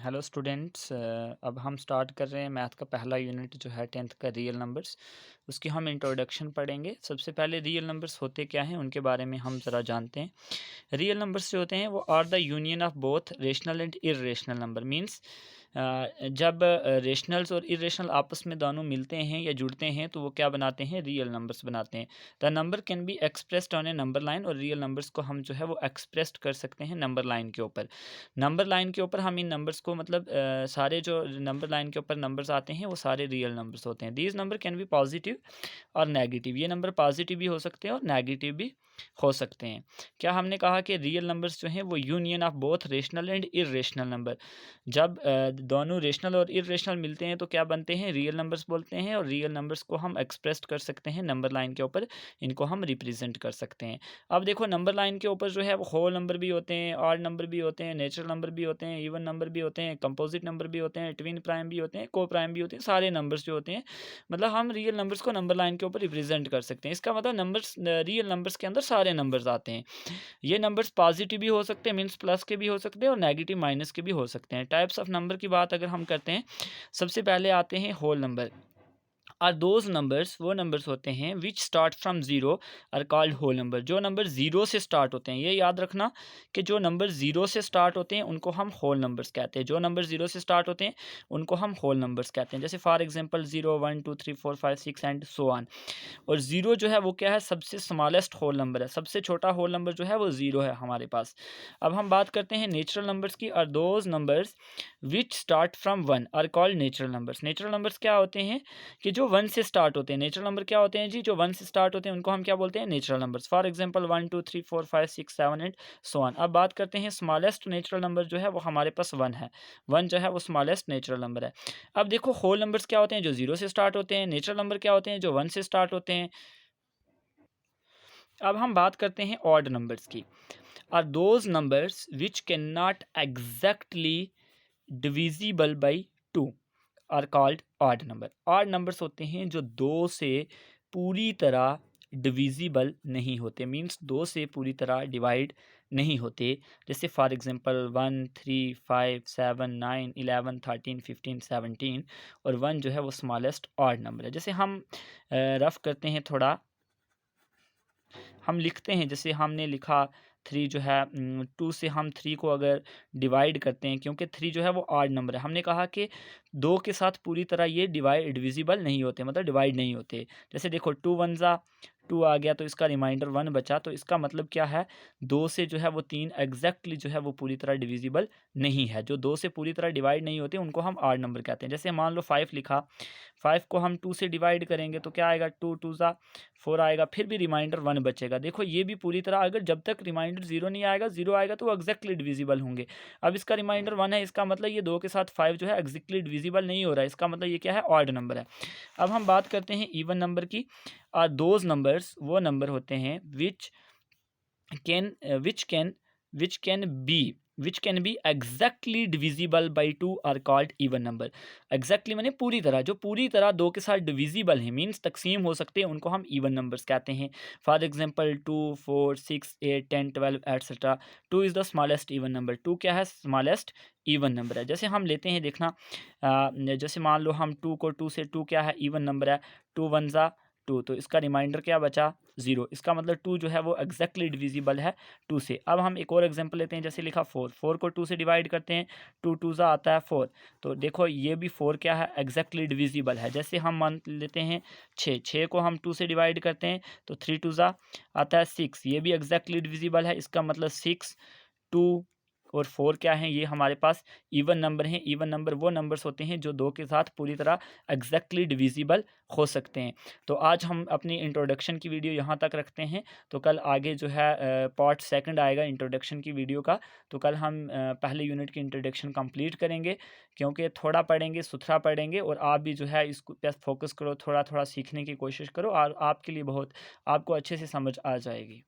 Hello students, अब हम start कर रहे हैं मैथ का पहला यूनिट जो है 10th का रियल नंबर्स। उसकी हम इंट्रोडक्शन पढ़ेंगे। सबसे पहले रियल नंबर्स होते क्या हैं उनके बारे में हम ज़रा जानते हैं। रियल नंबर्स जो होते हैं वो are the union of both rational and irrational number. Means जब रेशनल्स और इरेशनल आपस में दोनों मिलते हैं या जुड़ते हैं तो वो क्या बनाते हैं, रियल नंबर्स बनाते हैं। The number can be expressed on A number line, और रियल नंबर्स को हम जो है वो एक्सप्रेस्ड कर सकते हैं नंबर लाइन के ऊपर। नंबर लाइन के ऊपर हम इन नंबर्स को मतलब सारे जो नंबर लाइन के ऊपर नंबर्स आते हैं वो सारे रियल नंबर्स होते हैं। These number can be positive और नेगेटिव। ये नंबर पॉजिटिव भी हो सकते हैं और नेगेटिव भी हो सकते हैं। क्या हमने कहा कि रियल नंबर्स जो हैं वो union of both rational and irrational number. जब दोनों रेशनल और इरेशनल मिलते हैं तो क्या बनते हैं, रियल नंबर्स बोलते हैं। और रियल नंबर्स को हम एक्सप्रेस कर सकते हैं नंबर लाइन के ऊपर, इनको हम रिप्रेजेंट कर सकते हैं। अब देखो नंबर लाइन के ऊपर जो है वो होल नंबर भी होते हैं, ऑड नंबर भी होते हैं, नेचुरल नंबर भी होते हैं, इवन नंबर भी होते हैं, कंपोजिट नंबर भी होते हैं, ट्विन प्राइम भी होते हैं, को प्राइम भी होते हैं। सारे नंबर्स जो होते हैं मतलब हम रियल नंबर्स को नंबर लाइन के ऊपर रिप्रेजेंट कर सकते हैं। इसका मतलब नंबर्स, रियल नंबर्स के अंदर सारे नंबर्स आते हैं। ये नंबर्स पॉजिटिव भी हो सकते हैं, मीन्स प्लस के भी हो सकते हैं, और नेगेटिव माइनस के भी हो सकते हैं। टाइप्स ऑफ नंबर की बात अगर हम करते हैं, सबसे पहले आते हैं whole number. Are those numbers, वो नंबर्स होते हैं which start from zero are called whole number. जो नंबर जीरो से स्टार्ट होते हैं, ये याद रखना कि जो नंबर जीरो से स्टार्ट होते हैं उनको हम होल नंबर्स कहते हैं। जो नंबर जीरो से स्टार्ट होते हैं उनको हम होल नंबर्स कहते हैं। जैसे for example 0 1 2 3 4 5 6 and so on. और ज़ीरो जो है वो क्या है, सबसे स्मॉलेस्ट होल नंबर है। सबसे छोटा होल नंबर जो है वो ज़ीरो है हमारे पास। अब हम बात करते हैं नेचुरल नंबर्स की। और those numbers which start from one are called natural numbers. Natural numbers क्या होते हैं कि जो वन से स्टार्ट होते हैं। नेचुरल नंबर क्या होते हैं जी, जो वन से स्टार्ट होते हैं उनको हम क्या बोलते हैं, natural numbers. For example 1 2 3 4 5 6 7 and so on. अब बात करते हैं स्मॉलेस्ट नेचुरल नंबर जो है वो हमारे पास वन है। वन जो है वो स्मॉलेस्ट नेचुरल नंबर है। अब देखो होल नंबर्स क्या होते हैं, जो जीरो से स्टार्ट होते हैं। नेचुरल नंबर क्या होते हैं, जो वन से स्टार्ट होते हैं। अब हम बात करते हैं ऑड नंबर्स की। Are those numbers which can not exactly divisible by two are called odd number. Odd numbers होते हैं जो दो से पूरी तरह डिविजिबल नहीं होते, मीन्स दो से पूरी तरह डिवाइड नहीं होते। जैसे फॉर एग्जांपल 1 3 5 7 9 11 13 15 17, और वन जो है वो स्मॉलेस्ट ऑड नंबर है। जैसे हम रफ करते हैं थोड़ा, हम लिखते हैं, जैसे हमने लिखा थ्री जो है, टू से हम थ्री को अगर डिवाइड करते हैं, क्योंकि थ्री जो है वो ऑड नंबर है। हमने कहा कि दो के साथ पूरी तरह ये डिविजिबल नहीं होते, मतलब डिवाइड नहीं होते। जैसे देखो टू वन ज़ा टू आ गया तो इसका रिमाइंडर वन बचा, तो इसका मतलब क्या है, दो से जो है वो तीन एग्जैक्टली जो है वो पूरी तरह डिविजिबल नहीं है। जो दो से पूरी तरह डिवाइड नहीं होते उनको हम ऑड नंबर कहते हैं। जैसे मान लो फाइव लिखा, फाइव को हम टू से डिवाइड करेंगे तो क्या आएगा, टू टू ज़ा फोर आएगा, फिर भी रिमाइंडर वन बचेगा। देखो ये भी पूरी तरह, अगर जब तक रिमाइंडर जीरो नहीं आएगा, जीरो आएगा तो वो एग्जैक्टली डिविजिबल होंगे। अब इसका रिमाइंडर वन है, इसका मतलब ये दो के साथ फाइव जो है एग्जैक्टली डिविजिबल नहीं हो रहा है, इसका मतलब ये क्या है, ऑड नंबर है। अब हम बात करते हैं इवन नंबर की। दोज नंबर्स, वो नंबर होते हैं can which can be which can be exactly divisible by two are called even number. Exactly मैंने पूरी तरह, जो पूरी तरह दो के साथ डिविजिबल है, मीन्स तकसीम हो सकते हैं, उनको हम इवन नंबर्स कहते हैं। For example 2 4 6 8 10 12 etcetera. Two is the smallest even number. टू क्या है, स्मॉलेस्ट इवन नंबर है। जैसे हम लेते हैं, देखना जैसे मान लो हम टू को, टू से टू क्या है, इवन नंबर है। टू वन ज़ा टू, तो इसका रिमाइंडर क्या बचा, जीरो। इसका मतलब टू जो है वो एग्जैक्टली डिविजिबल है टू से। अब हम एक और एग्जांपल लेते हैं, जैसे लिखा फोर, फोर को टू से डिवाइड करते हैं, टू टू ज़ा आता है फोर, तो देखो ये भी फोर क्या है, एग्जैक्टली डिविजिबल है। जैसे हम मान लेते हैं छः, छः को हम टू से डिवाइड करते हैं तो थ्री टू ज़ा आता है सिक्स, ये भी एग्जैक्टली डिविजिबल है। इसका मतलब सिक्स, टू और फोर क्या हैं, ये हमारे पास इवन नंबर हैं। इवन नंबर वो नंबर्स होते हैं जो दो के साथ पूरी तरह एग्जैक्टली डिविजिबल हो सकते हैं। तो आज हम अपनी इंट्रोडक्शन की वीडियो यहाँ तक रखते हैं। तो कल आगे जो है पार्ट सेकंड आएगा इंट्रोडक्शन की वीडियो का। तो कल हम पहले यूनिट की इंट्रोडक्शन कंप्लीट करेंगे, क्योंकि थोड़ा पढ़ेंगे, सुथरा पढ़ेंगे, और आप भी जो है इसको पे फोकस करो, थोड़ा थोड़ा सीखने की कोशिश करो, और आपके लिए बहुत, आपको अच्छे से समझ आ जाएगी।